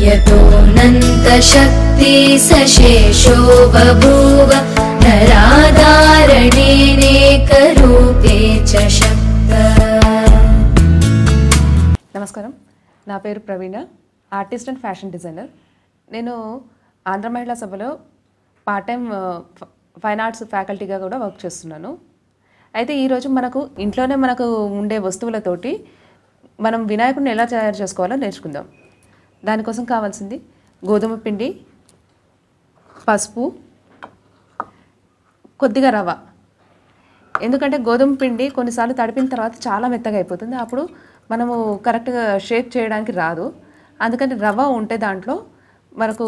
यतोऽनन्तशक्ति सशेषो बभूव नराधारणेनेकरूपे च शक्तः। నమస్కారం, నా పేరు ప్రవీణ, ఆర్టిస్ట్ అండ్ ఫ్యాషన్ డిజైనర్. నేను ఆంధ్ర మహిళా సభలో పార్ట్ టైం ఫైన్ ఆర్ట్స్ ఫ్యాకల్టీగా కూడా వర్క్ చేస్తున్నాను. అయితే ఈరోజు ఇంట్లోనే మనకు ఉండే వస్తువులతోటి మనం వినాయకుడిని ఎలా తయారు చేసుకోవాలో నేర్చుకుందాం. దానికోసం కావాల్సింది గోధుమ పిండి, పసుపు, కొద్దిగా రవ్వ. ఎందుకంటే గోధుమ పిండి కొన్నిసార్లు తడిపిన తర్వాత చాలా మెత్తగా అయిపోతుంది, అప్పుడు మనము కరెక్ట్గా షేప్ చేయడానికి రాదు. అందుకని రవ్వ ఉంటే దాంట్లో మనకు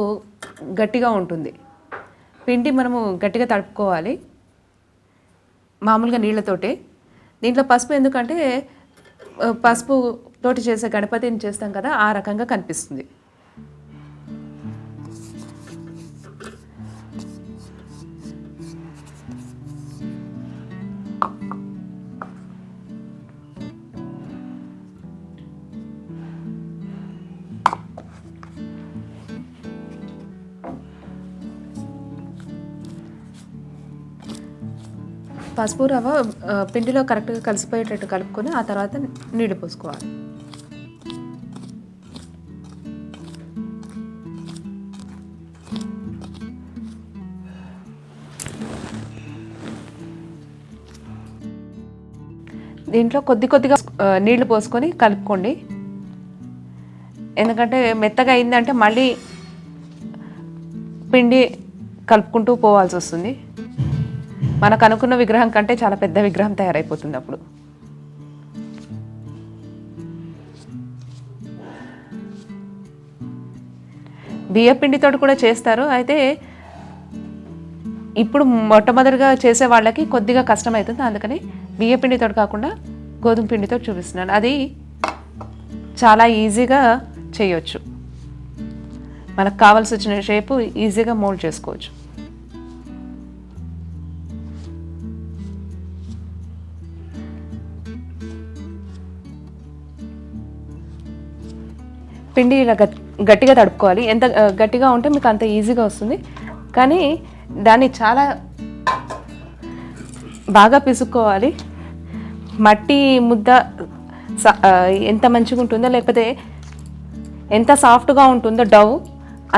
గట్టిగా ఉంటుంది. పిండి మనము గట్టిగా తడుపుకోవాలి మామూలుగా నీళ్ళతోటే. దీంట్లో పసుపు ఎందుకంటే పసుపు తోటి చేసే గణపతిని చేస్తాం కదా, ఆ రకంగా కనిపిస్తుంది. పసుపు రవ్వ పిండిలో కరెక్ట్గా కలిసిపోయేటట్టు కలుపుకొని ఆ తర్వాత నీళ్ళు పోసుకోవాలి. దీంట్లో కొద్దిగా నీళ్లు పోసుకొని కలుపుకోండి. ఎందుకంటే మెత్తగా అయిందంటే మళ్ళీ పిండి కలుపుకుంటూ పోవాల్సి వస్తుంది. మనకు అనుకున్న విగ్రహం కంటే చాలా పెద్ద విగ్రహం తయారైపోతుంది అప్పుడు. బియ్య పిండితో కూడా చేస్తారు, అయితే ఇప్పుడు మొట్టమొదటిగా చేసే వాళ్ళకి కొద్దిగా కష్టమవుతుంది. అందుకని బియ్య పిండితో కాకుండా గోధుమ పిండితో చూపిస్తున్నాను. అది చాలా ఈజీగా చేయొచ్చు. మనకు కావాల్సి వచ్చిన షేపు ఈజీగా మోల్డ్ చేసుకోవచ్చు. పిండి ఇలా గట్టిగా తడుపుకోవాలి. ఎంత గట్టిగా ఉంటే మీకు అంత ఈజీగా వస్తుంది. కానీ దాన్ని చాలా బాగా పిసుక్కోవాలి. మట్టి ముద్ద ఎంత మంచిగా ఉంటుందో, లేకపోతే ఎంత సాఫ్ట్గా ఉంటుందో డవ్,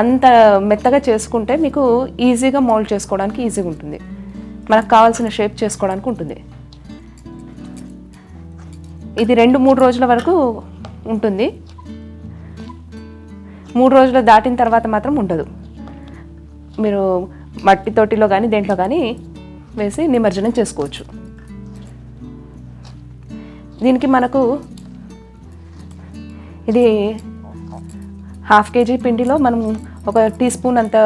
అంత మెత్తగా చేసుకుంటే మీకు ఈజీగా మోల్డ్ చేసుకోవడానికి ఈజీగా ఉంటుంది. మనకు కావాల్సిన షేప్ చేసుకోవడానికి ఉంటుంది. ఇది 2-3 రోజుల వరకు ఉంటుంది. 3 రోజులు దాటిన తర్వాత మాత్రం ఉండదు. మీరు మట్టి తొట్టిలో కానీ దేంట్లో కానీ వేసి నిమజ్జనం చేసుకోవచ్చు. దీనికి మనకు ఇది 1/2 kg పిండిలో మనం 1 టీ స్పూన్ అంత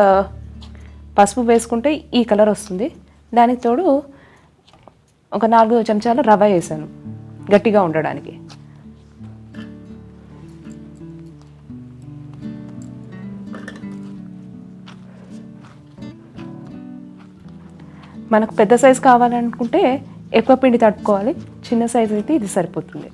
పసుపు వేసుకుంటే ఈ కలర్ వస్తుంది. దానికి తోడు ఒక 4 చెంచాల రవ్వ వేసాను గట్టిగా ఉండడానికి. మనకు పెద్ద సైజు కావాలనుకుంటే ఎక్కువ పిండి తడుపుకోవాలి, చిన్న సైజు అయితే ఇది సరిపోతుంది.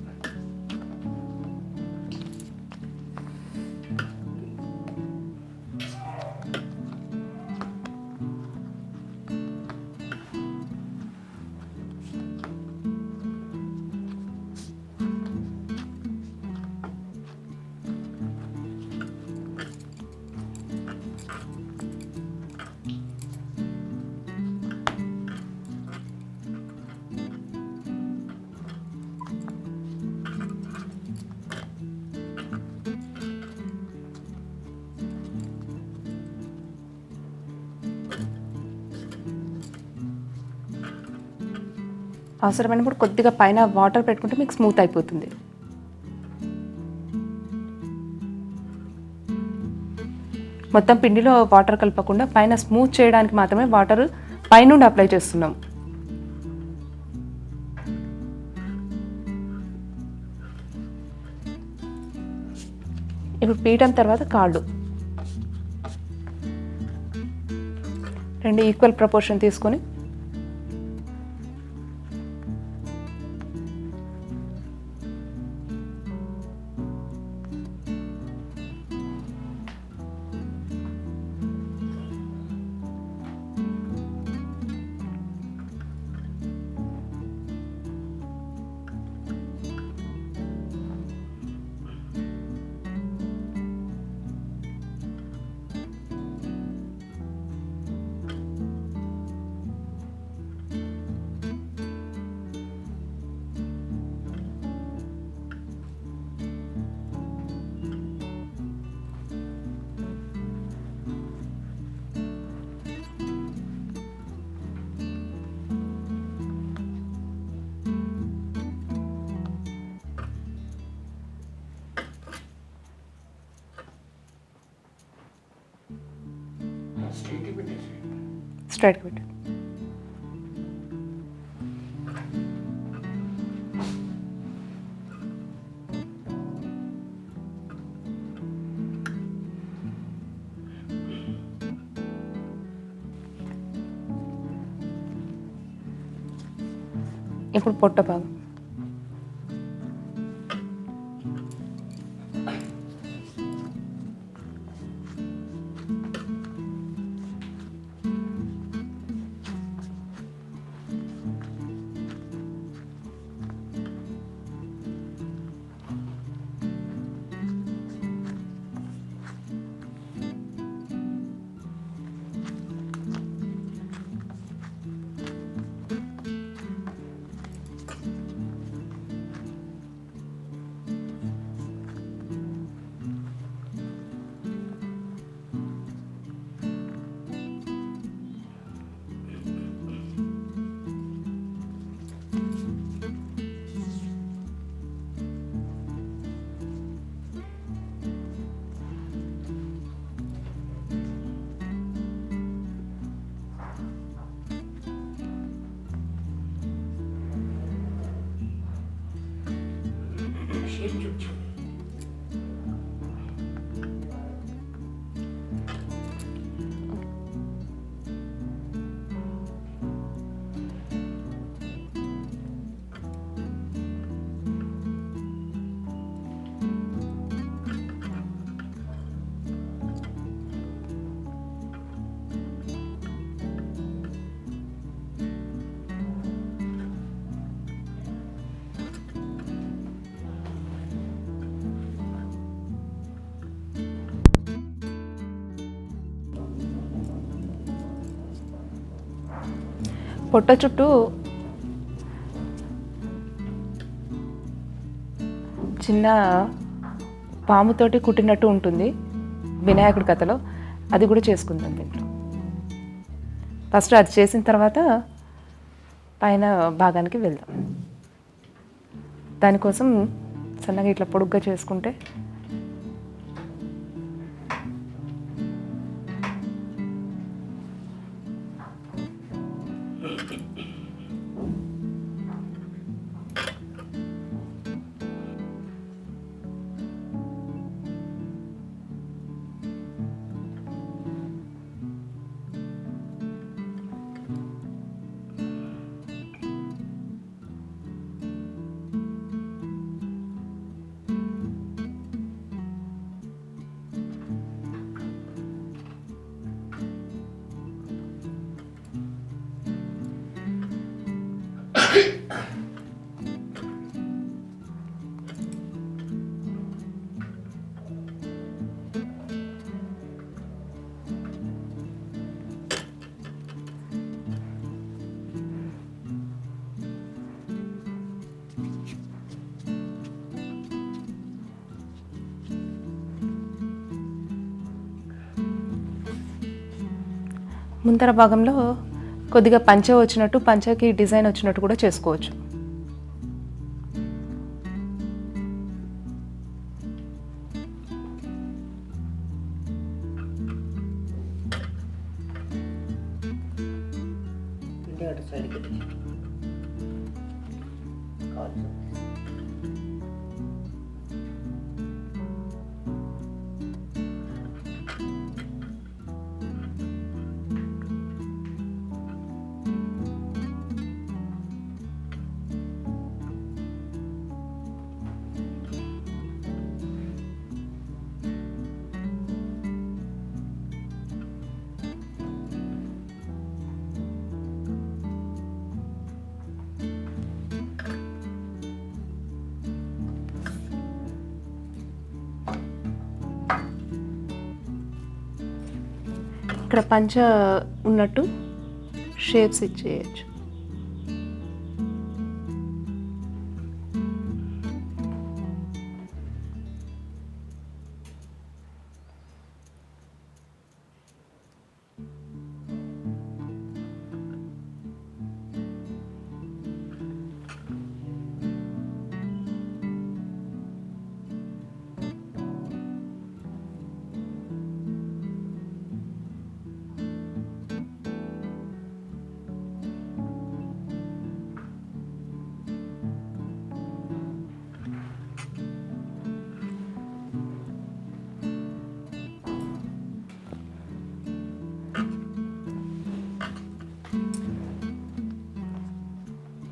అవసరమైనప్పుడు కొద్దిగా పైన వాటర్ పెట్టుకుంటే మీకు స్మూత్ అయిపోతుంది. మొత్తం పిండిలో వాటర్ కలపకుండా పైన స్మూత్ చేయడానికి మాత్రమే వాటర్ పైనుండి అప్లై చేస్తున్నాం. ఇప్పుడు పీఠం తర్వాత కాళ్ళు 2 ఈక్వల్ ప్రపోర్షన్ తీసుకొని స్ట్రైట్గా పెట్టు. ఇప్పుడు పొట్ట భాగం. పొట్ట చుట్టూ చిన్న పాముతోటి కుట్టినట్టు ఉంటుంది వినాయకుడి కథలో, అది కూడా చేసుకుందాం దీంట్లో. ఫస్ట్ అది చేసిన తర్వాత పైన భాగానికి వెళ్దాం. దానికోసం సన్నగా ఇట్లా పొడుగ్గా చేసుకుంటే ముందర భాగంలో కొద్దిగా పంచ వచ్చినట్టు, పంచకి డిజైన్ వచ్చినట్టు కూడా చేసుకోవచ్చు. ఇక్కడ పంచ ఉన్నట్టు షేప్స్ ఇచ్చేయచ్చు.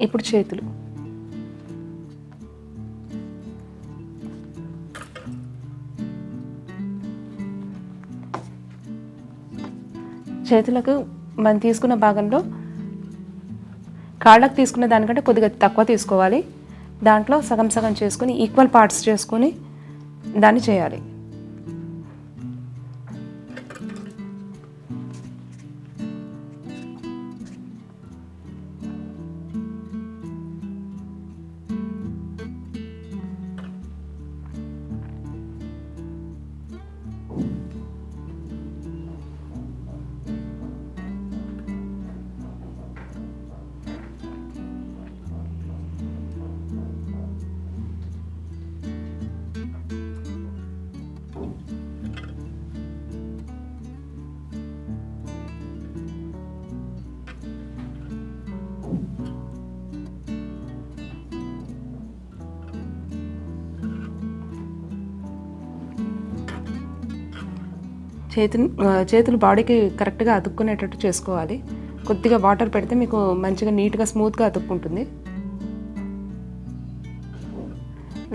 ఇప్పుడు చేతులు. చేతులకు మనం తీసుకున్న భాగంలో కాళ్ళకు తీసుకున్న దానికంటే కొద్దిగా తక్కువ తీసుకోవాలి. దాంట్లో సగం సగం చేసుకొని ఈక్వల్ పార్ట్స్ చేసుకొని దాన్ని చేయాలి. చేతులు బాడీకి కరెక్ట్గా అతుక్కునేటట్టు చేసుకోవాలి. కొద్దిగా వాటర్ పెడితే మీకు మంచిగా నీట్గా స్మూత్గా అతుక్కుంటుంది.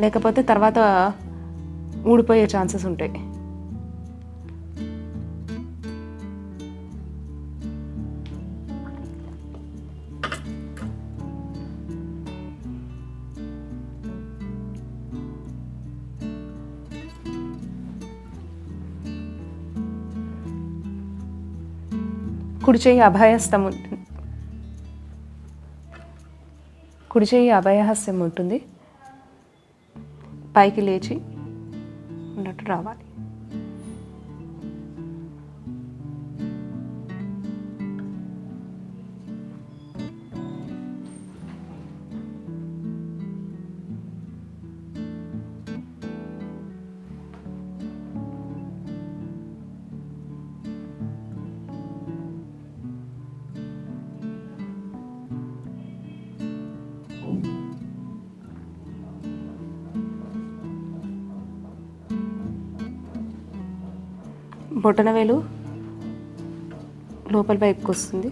లేకపోతే తర్వాత ఊడిపోయే ఛాన్సెస్ ఉంటాయి. కుడి చేయి అభయహస్తం ఉంటుంది. కుడి చేయి అభయహస్తం ఉంటుంది. పైకి లేచి ఉన్నట్టు రావాలి. బొటనవేలు లోపల వైపుకి వస్తుంది.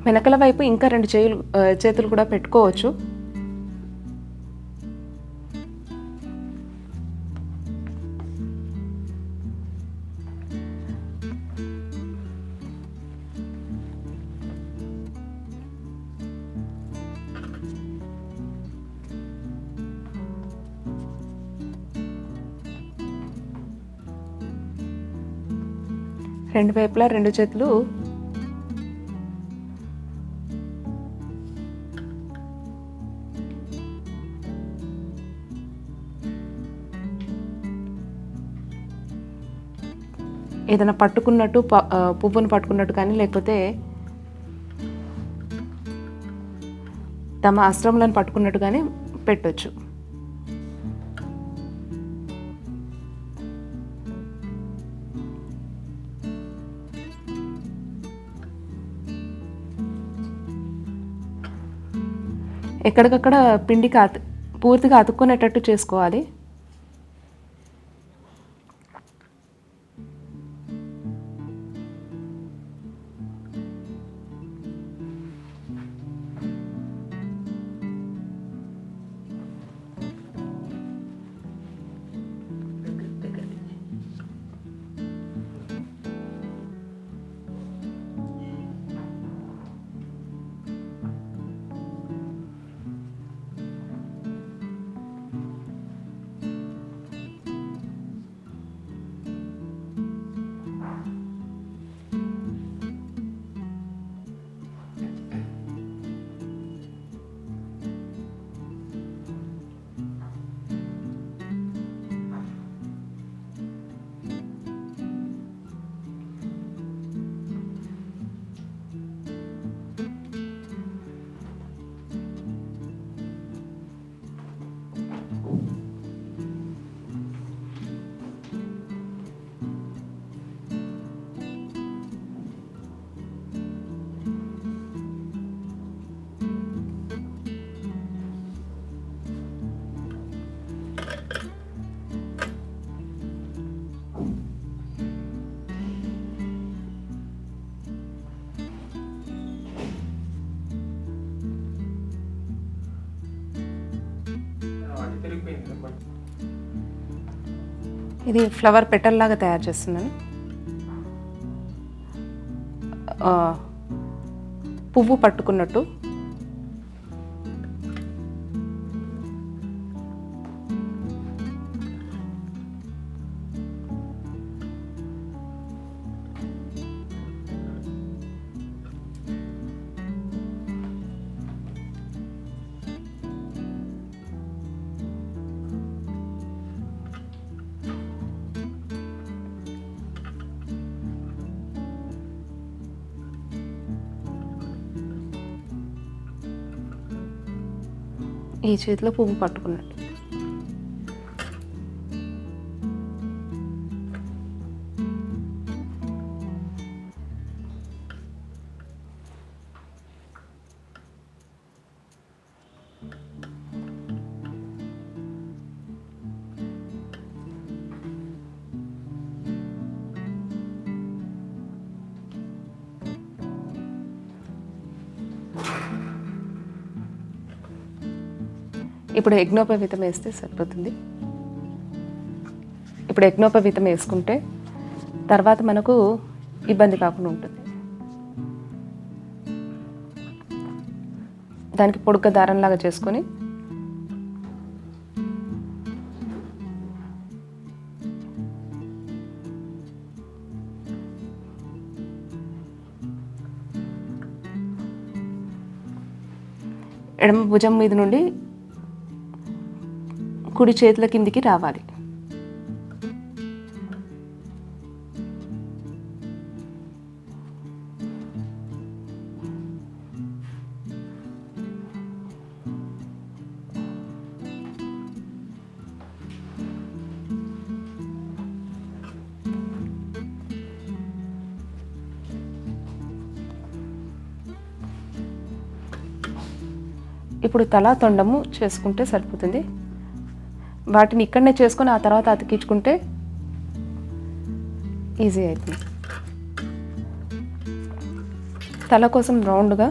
వెనకల వైపు ఇంకా 2 చేతులు కూడా పెట్టుకోవచ్చు. రెండు వైపులా 2 చేతులు ఏదైనా పట్టుకున్నట్టు పువ్వును పట్టుకున్నట్టు కానీ లేకపోతే తమ అస్త్రములను పట్టుకున్నట్టు కానీ పెట్టొచ్చు. ఎక్కడికక్కడ పిండికి పూర్తిగా అతుక్కునేటట్టు చేసుకోవాలి. ఇది ఫ్లవర్ పెటల్ లాగా తయారు చేస్తున్నాను. పువ్వు పట్టుకున్నట్టు. ఈ చేతిలో పువ్వు పట్టుకున్నట్టు. ఇప్పుడు యజ్ఞోపవీతం వేస్తే సరిపోతుంది. ఇప్పుడు యజ్ఞోపవీతం వేసుకుంటే తర్వాత మనకు ఇబ్బంది కాకుండా ఉంటుంది. దానికి పొడుగ్గా దారంలాగా చేసుకొని ఎడమ భుజం మీద నుండి కుడి చేతుల కిందికి రావాలి. ఇప్పుడు తల తొండము చేసుకుంటే సరిపోతుంది. వాటిని ఇక్కడనే చేసుకొని ఆ తర్వాత అతికించుకుంటే ఈజీ అవుతుంది. తల కోసం రౌండ్గా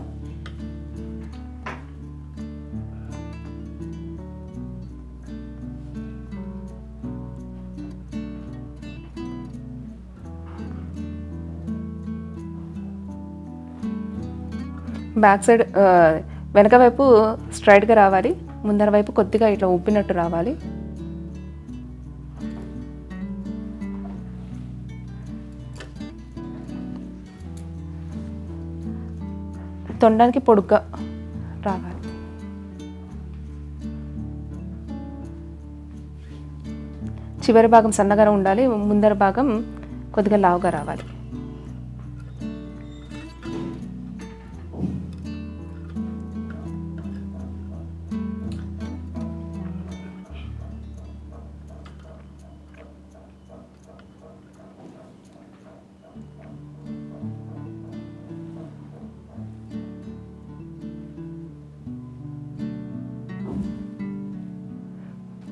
బ్యాక్ సైడ్ వెనక వైపు స్ట్రైట్గా రావాలి, ముందర వైపు కొద్దిగా ఇట్లా ఉప్పినట్టు రావాలి. తొండానికి పొడుగ్గా రావాలి. చివరి భాగం సన్నగా ఉండాలి, ముందర భాగం కొద్దిగా లావుగా రావాలి.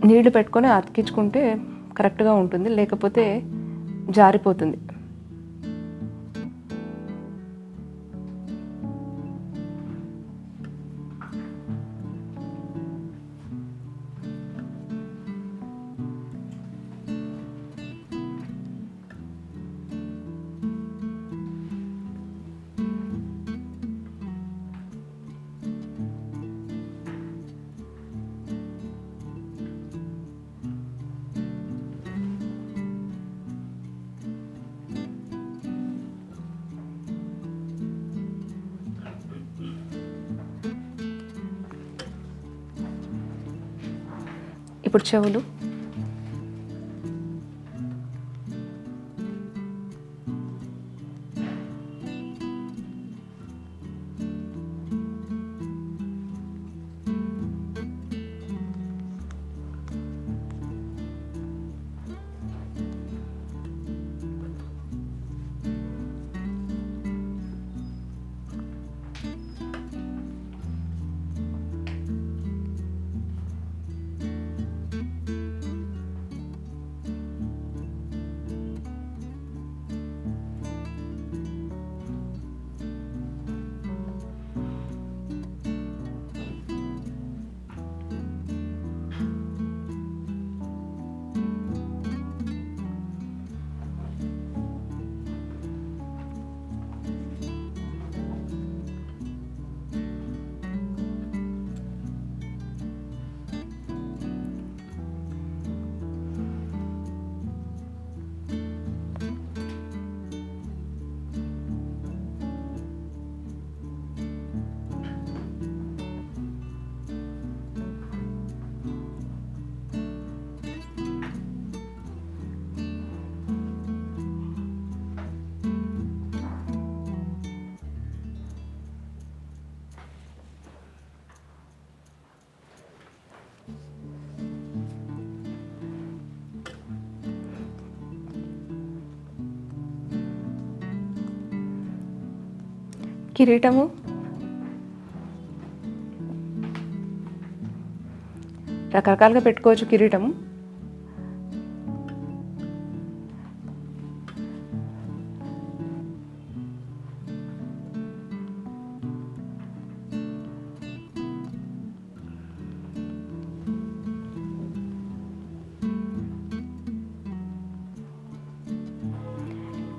నీళ్లు పెట్టుకొని అతికించుకుంటే కరెక్ట్గా ఉంటుంది, లేకపోతే జారిపోతుంది. ఇప్పుడు చెవులు. కిరీటము రకరకాలుగా పెట్టుకోవచ్చు. కిరీటము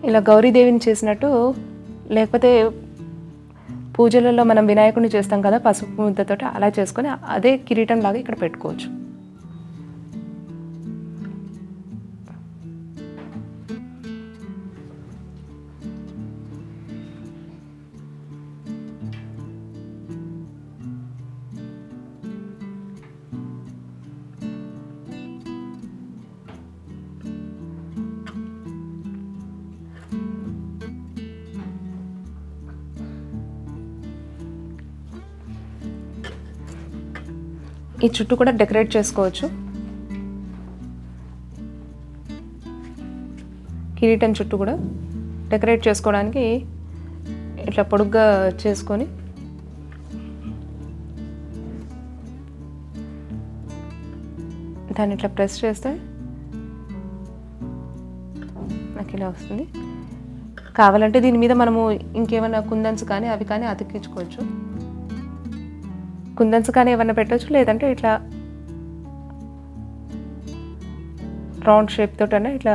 ఇలా గౌరీదేవిని చేసినట్టు, లేకపోతే పూజలలో మనం వినాయకుడిని చేస్తాం కదా పసుపు ముద్దతో, అలా చేసుకొని అదే కిరీటం లాగా ఇక్కడ పెట్టుకోవచ్చు. ఈ చుట్టూ కూడా డెకరేట్ చేసుకోవచ్చు. కిరీటం చుట్టూ కూడా డెకరేట్ చేసుకోవడానికి ఇట్లా పొడుగ్గా చేసుకొని దాన్ని ఇట్లా ప్రెస్ చేస్తే నాకు ఇలా వస్తుంది. కావాలంటే దీని మీద మనము ఇంకేమైనా కుందన్స్ కానీ అవి కానీ అతికించుకోవచ్చు. కుందన్స్ కానీ ఏమన్నా పెట్టవచ్చు, లేదంటే ఇట్లా రౌండ్ షేప్ తోటైనా ఇట్లా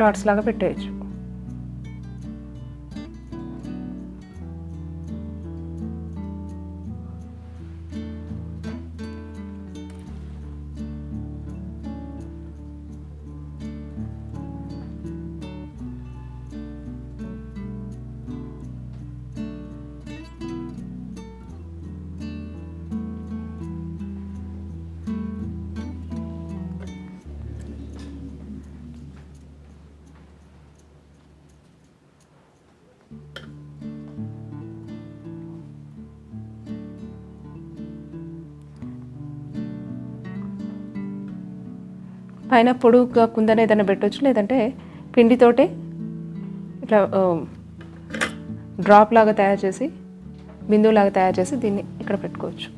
డాట్స్ లాగా పెట్టేయచ్చు. పైన పొడుగుగా కుందన ఏదైనా పెట్టవచ్చు, లేదంటే పిండితోటి ఇట్లా డ్రాప్ లాగా తయారు చేసి, బిందువులాగా తయారు చేసి దీన్ని ఇక్కడ పెట్టుకోవచ్చు.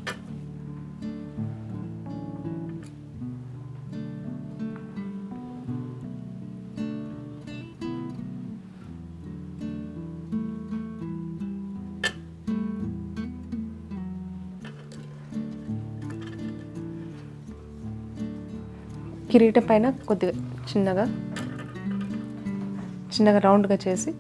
కిరీటం పైన కొద్దిగా చిన్నగా రౌండ్గా చేసి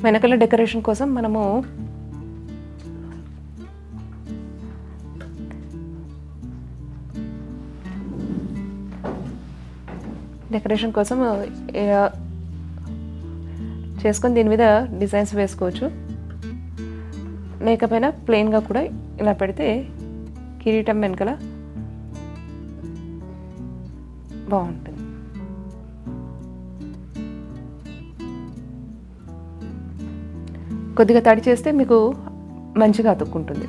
వెనకాల డెకరేషన్ కోసం మనము చేసుకొని దీని మీద డిజైన్స్ వేసుకోవచ్చు. లేకపోయినా ప్లెయిన్గా కూడా ఇలా పెడితే కిరీటం వెనకాల బాగుంటుంది. కొద్దిగా తడి చేస్తే మీకు మంచిగా అతుక్కుంటుంది.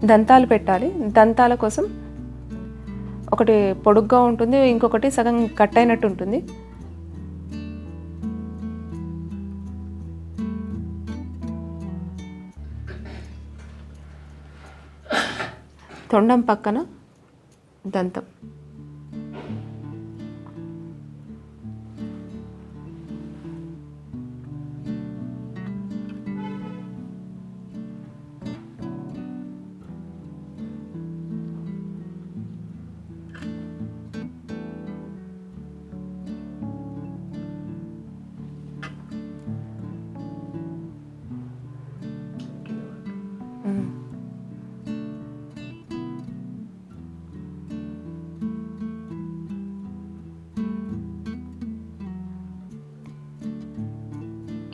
దంతాలు పెట్టాలి. దంతాల కోసం ఒకటి పొడుగ్గా ఉంటుంది, ఇంకొకటి సగం కట్ అయినట్టు ఉంటుంది. తొండం పక్కన దంతం.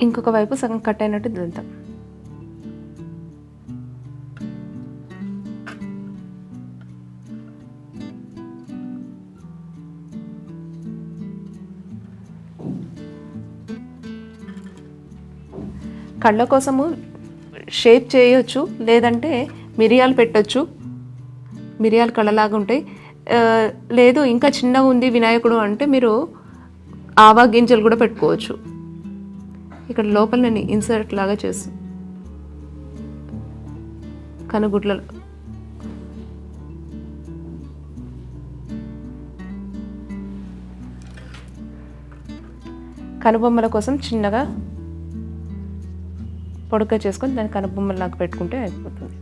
ఇంకొక వైపు సగం కట్ అయినట్టు దిద్దాం. కళ్ళ కోసము షేప్ చేయొచ్చు, లేదంటే మిరియాలు పెట్టచ్చు. మిరియాలు కళ్ళలాగా ఉంటాయి. లేదు ఇంకా చిన్నగా ఉంది వినాయకుడు అంటే మీరు ఆవా గింజలు కూడా పెట్టుకోవచ్చు. ఇక్కడ లోపల నేను ఇన్సర్ట్ లాగా చేసి కనుగుడ్లలో కనుబొమ్మల కోసం చిన్నగా పొడుగ్గా చేసుకొని దాన్ని కనుబొమ్మలాగా పెట్టుకుంటే అయిపోతుంది.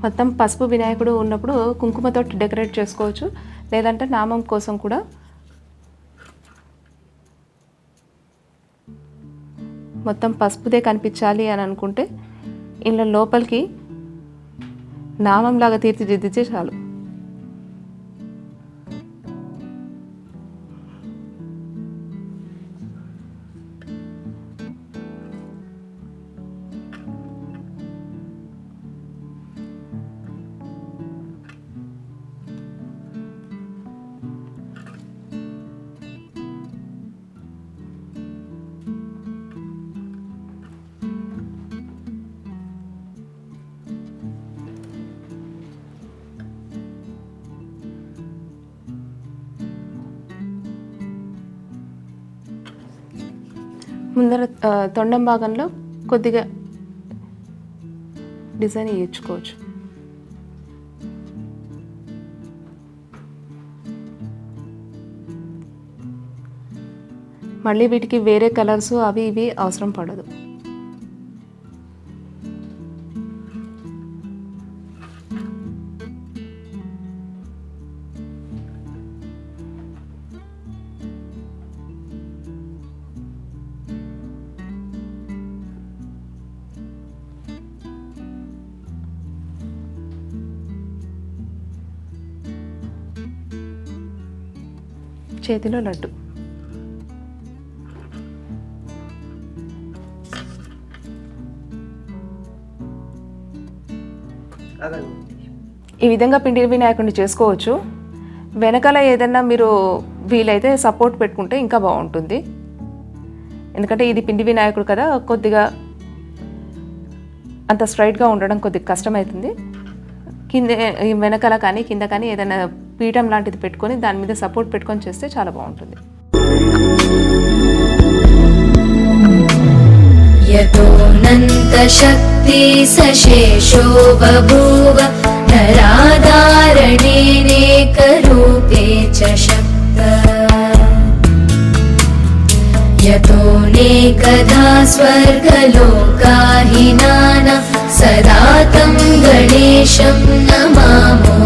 మొత్తం పసుపు వినాయకుడు ఉన్నప్పుడు కుంకుమతో డెకరేట్ చేసుకోవచ్చు, లేదంటే నామం కోసం కూడా మొత్తం పసుపుదే కనిపించాలి అని అనుకుంటే ఇలా లోపలికి నామంలాగా తీర్చిదిద్దితే చాలు. ముందర తొండం భాగంలో కొద్దిగా డిజైన్ ఇచ్చుకోవచ్చు. మళ్ళీ వీటికి వేరే కలర్స్ అవి ఇవి అవసరం పడదు. చేతిలో లడ్డు. ఈ విధంగా పిండి వినాయకుడిని చేసుకోవచ్చు. వెనకాల ఏదైనా మీరు వీలైతే సపోర్ట్ పెట్టుకుంటే ఇంకా బాగుంటుంది. ఎందుకంటే ఇది పిండి వినాయకుడు కదా, కొద్దిగా అంత స్ట్రైట్గా ఉండడం కొద్దిగా కష్టమవుతుంది. కింద వెనకాల కానీ కింద కానీ ఏదైనా పీఠం లాంటిది పెట్టుకొని దాని మీద సపోర్ట్ పెట్టుకొని చేస్తే చాలా బాగుంటుంది. యతోనంత శక్తి సశేషో బభూవ నరాధారణేనేక రూపే చ శక్త యతోనేకదా స్వర్గలోకాహినాన సదా తం గణేశం నమామో